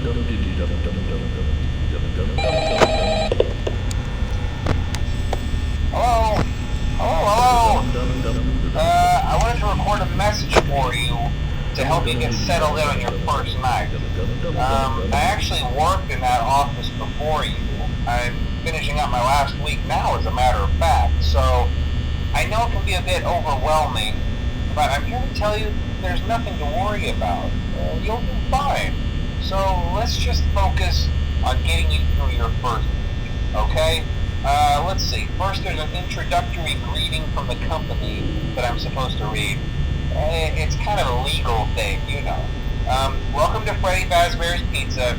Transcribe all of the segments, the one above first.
Hello? Hello? I wanted to record a message for you to help you get settled in on your first night. I actually worked in that office before you. I'm finishing up my last week now, as a matter of fact, so I know it can be a bit overwhelming, but I'm here to tell you there's nothing to worry about. You'll do fine. So let's just focus on getting you through your first week, okay? Let's see. First, there's an introductory greeting from the company that I'm supposed to read. It's kind of a legal thing, you know. Welcome to Freddy'S Pizza,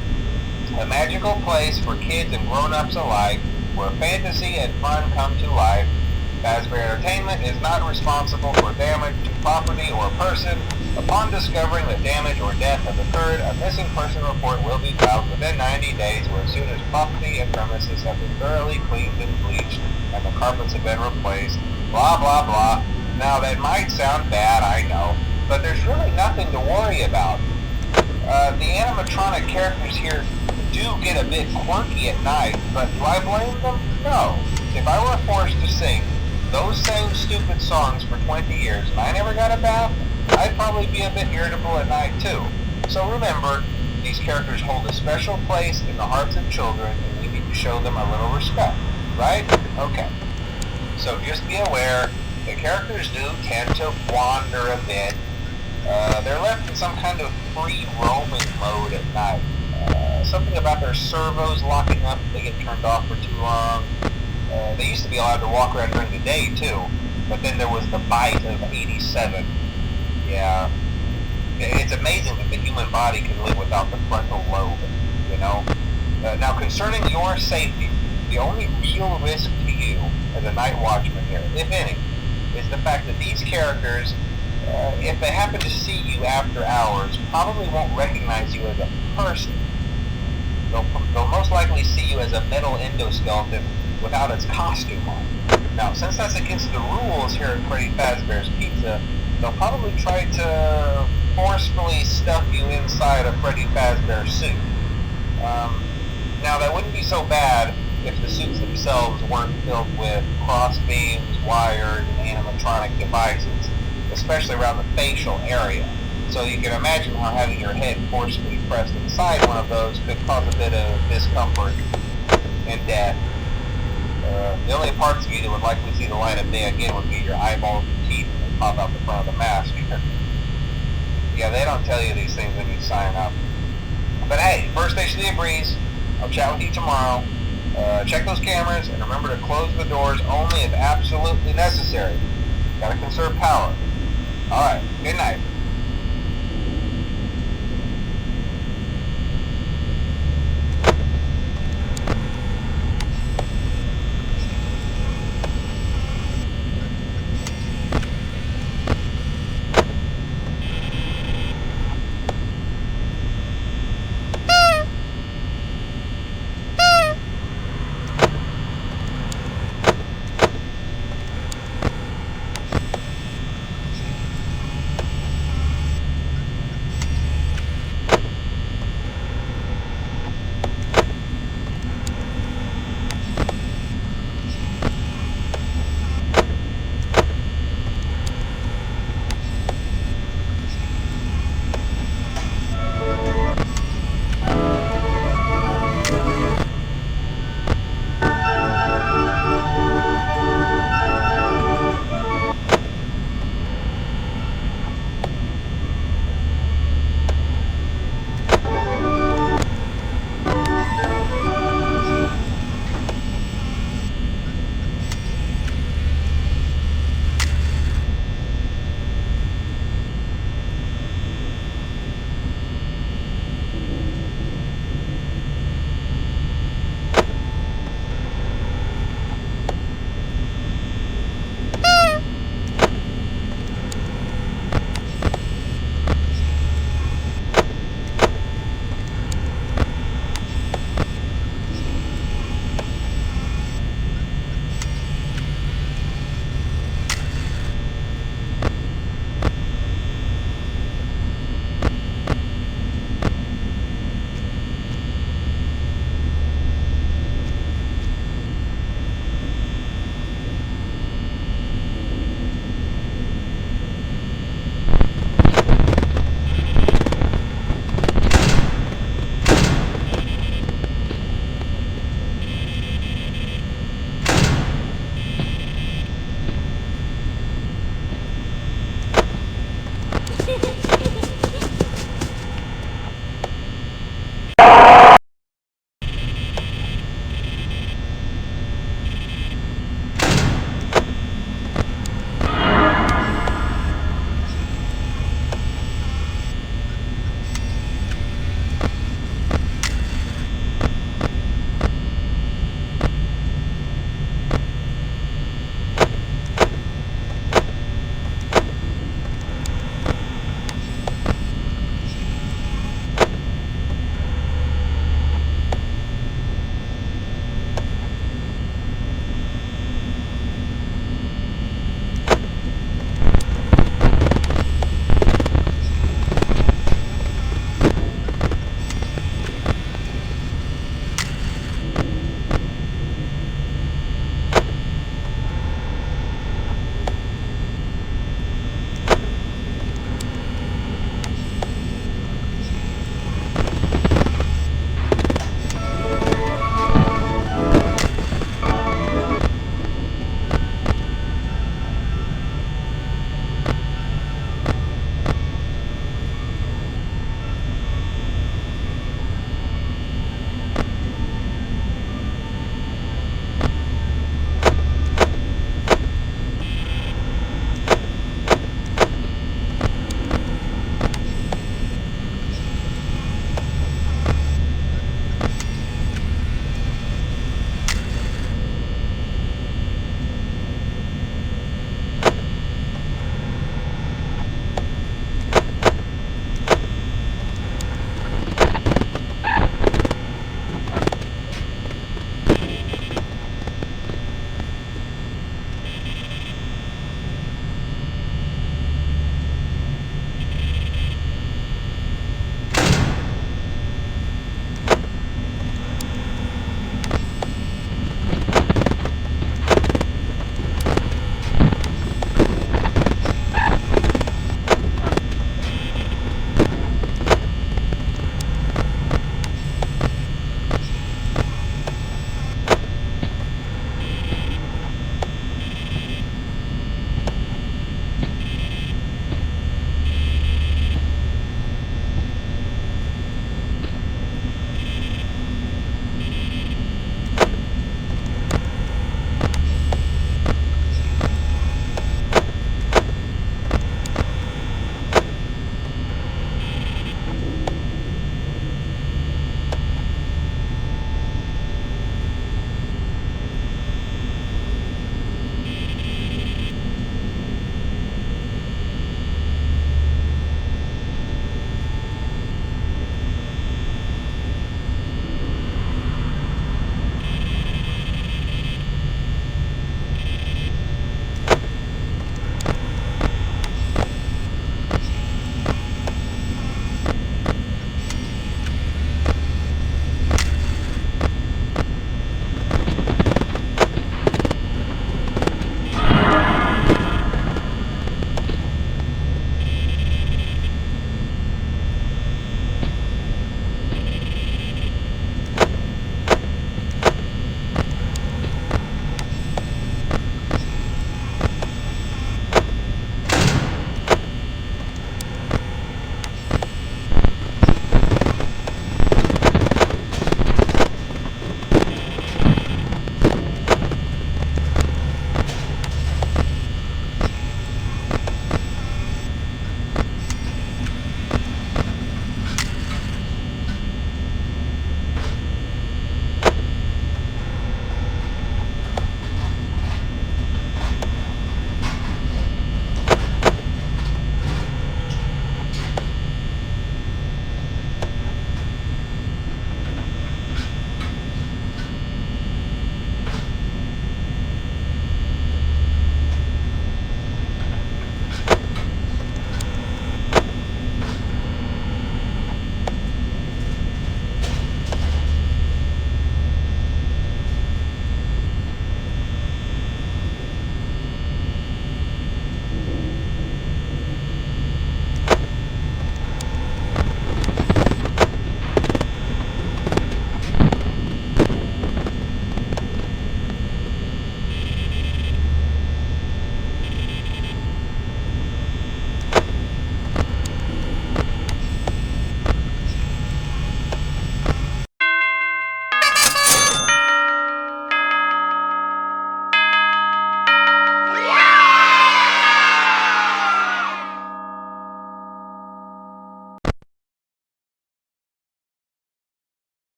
a magical place for kids and grown-ups alike, where fantasy and fun come to life. Fazbear Entertainment is not responsible for damage to property or person. Upon discovering that damage or death has occurred, a missing person report will be filed within 90 days, or as soon as property and premises have been thoroughly cleaned and bleached and the carpets have been replaced. Blah, blah, blah. Now, that might sound bad, I know, but there's really nothing to worry about. The animatronic characters here do get a bit quirky at night, but do I blame them? No. If I were forced to sing those same stupid songs for 20 years and I never got a bath, I'd probably be a bit irritable at night too. So remember, these characters hold a special place in the hearts of children, and we need to show them a little respect, right? Okay. So just be aware, the characters do tend to wander a bit. They're left in some kind of free roaming mode at night. Something about their servos locking up if they get turned off for too long. They used to be allowed to walk around during the day too, but then there was the bite of 87. Yeah, it's amazing that the human body can live without the frontal lobe, you know? Now, concerning your safety, the only real risk to you as a night watchman here, if any, is the fact that these characters, if they happen to see you after hours, probably won't recognize you as a person. They'll most likely see you as a metal endoskeleton without its costume on. Now, since that's against the rules here at Freddy Fazbear's Pizza, they'll probably try to forcefully stuff you inside a Freddy Fazbear suit. Now, that wouldn't be so bad if the suits themselves weren't filled with cross beams, wires, and animatronic devices, especially around the facial area. So you can imagine how having your head forcefully pressed inside one of those could cause a bit of discomfort and death. The only parts of you that would likely see the light of day again would be your eyeballs and teeth that pop out the front of the mask. Yeah, they don't tell you these things when you sign up. But hey, first station of the breeze. I'll chat with you tomorrow. Check those cameras and remember to close the doors only if absolutely necessary. Gotta conserve power. Alright, good night.